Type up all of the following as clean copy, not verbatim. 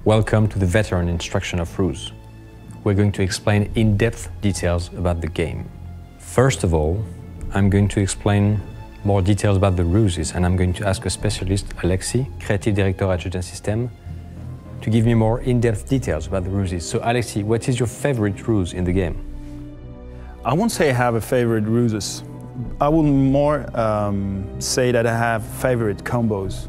Welcome to the veteran instruction of RUSE. We're going to explain in-depth details about the game. First of all, I'm going to explain more details about the RUSEs, and I'm going to ask a specialist, Alexis, Creative Director Adjudant System, to give me more in-depth details about the RUSEs. So Alexis, what is your favorite RUSE in the game? I won't say I have a favorite RUSEs. I will more say that I have favorite combos.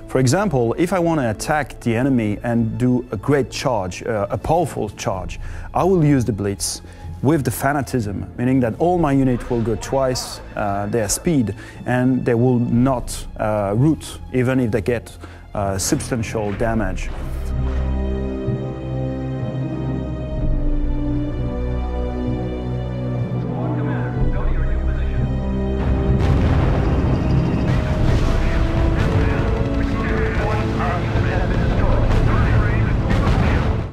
For example, if I want to attack the enemy and do a great charge, a powerful charge, I will use the blitz with the fanatism, meaning that all my units will go twice their speed and they will not root, even if they get substantial damage.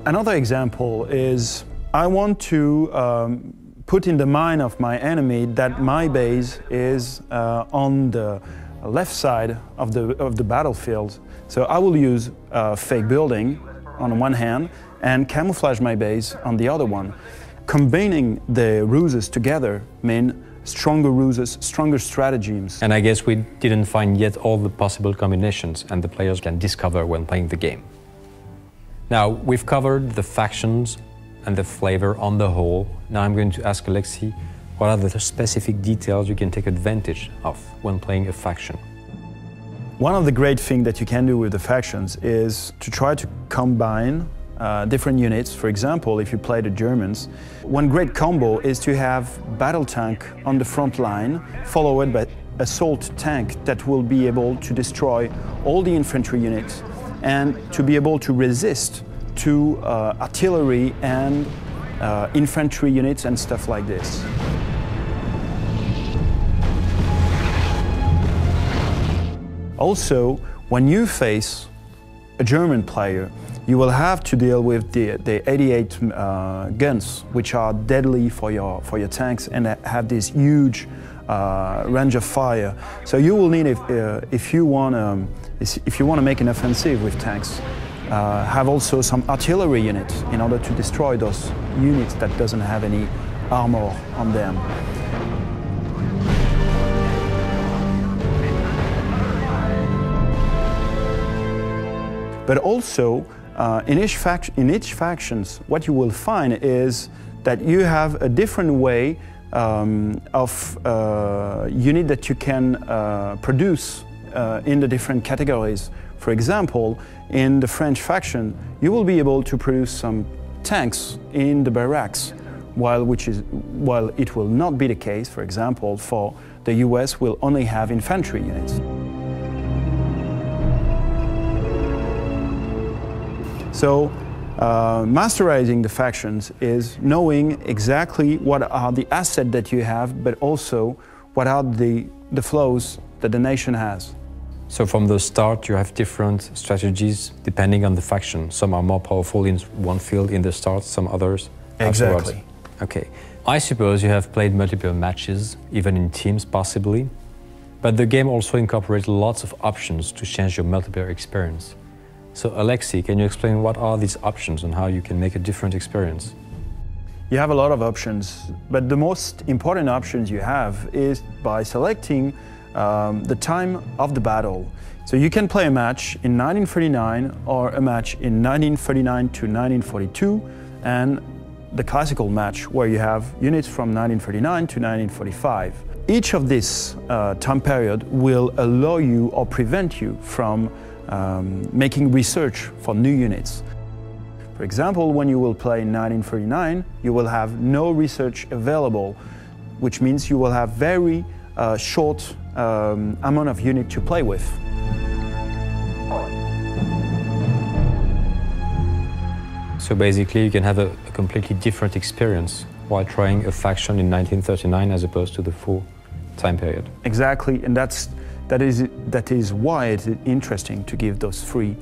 Another example is I want to put in the mind of my enemy that my base is on the left side of the battlefield. So I will use fake building on one hand and camouflage my base on the other one. Combining the RUSEs together mean stronger RUSEs, stronger stratagems. And I guess we didn't find yet all the possible combinations and the players can discover when playing the game. Now, we've covered the factions and the flavor on the whole. Now I'm going to ask Alexis, what are the specific details you can take advantage of when playing a faction? One of the great things that you can do with the factions is to try to combine different units. For example, if you play the Germans, one great combo is to have battle tank on the front line, followed by assault tank that will be able to destroy all the infantry units and to be able to resist to artillery and infantry units and stuff like this. Also, when you face a German player, you will have to deal with the 88 guns, which are deadly for your tanks and have this huge range of fire. So you will need, if you want to make an offensive with tanks, have also some artillery units in order to destroy those units that doesn't have any armor on them. But also, in each factions, what you will find is that you have a different way of unit that you can produce in the different categories. For example, in the French faction, you will be able to produce some tanks in the barracks, while it will not be the case, for example, for the US will only have infantry units. So, masterizing the factions is knowing exactly what are the assets that you have, but also what are the flows that the nation has. So from the start, you have different strategies depending on the faction. Some are more powerful in one field in the start, some others afterwards. Exactly. Okay. I suppose you have played multiple matches, even in teams possibly, but the game also incorporates lots of options to change your multiplayer experience. So Alexis, can you explain what are these options and how you can make a different experience? You have a lot of options, but the most important options you have is by selecting the time of the battle. So you can play a match in 1939 or a match in 1939 to 1942 and the classical match where you have units from 1939 to 1945. Each of this time period will allow you or prevent you from making research for new units. For example, when you will play in 1939, you will have no research available, which means you will have very short amount of unit to play with. So basically you can have a completely different experience while trying a faction in 1939 as opposed to the full time period. Exactly, and that is why it's interesting to give those three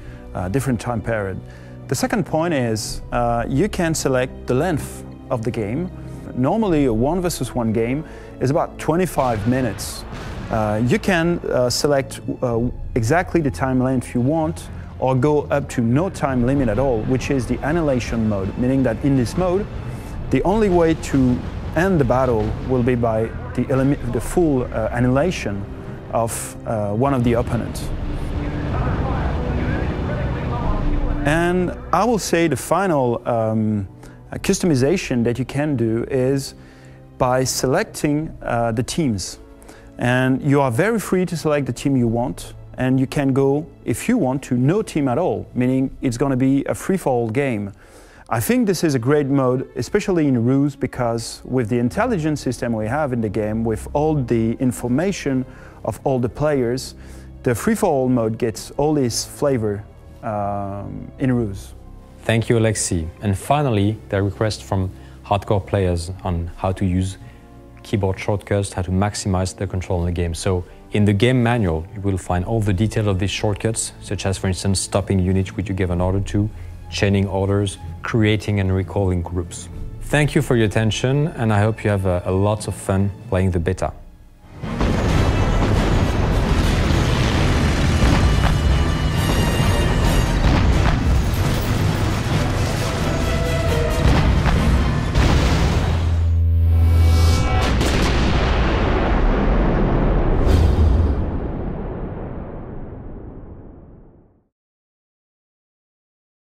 different time periods. The second point is you can select the length of the game. Normally a 1 versus 1 game is about 25 minutes. You can select exactly the time length you want, or go up to no time limit at all, which is the annihilation mode, meaning that in this mode, the only way to end the battle will be by the full annihilation of one of the opponents. And I will say the final customization that you can do is by selecting the teams. And you are very free to select the team you want, and you can go, if you want, to no team at all, meaning it's going to be a free-for-all game. I think this is a great mode, especially in RUSE, because with the intelligence system we have in the game, with all the information of all the players, the free-for-all mode gets all this flavor in RUSE. Thank you, Alexi. And finally, the request from hardcore players on how to use keyboard shortcuts, how to maximize the control in the game. So in the game manual, you will find all the details of these shortcuts, such as, for instance, stopping units which you give an order to, chaining orders, creating and recalling groups. Thank you for your attention, and I hope you have a lot of fun playing the beta.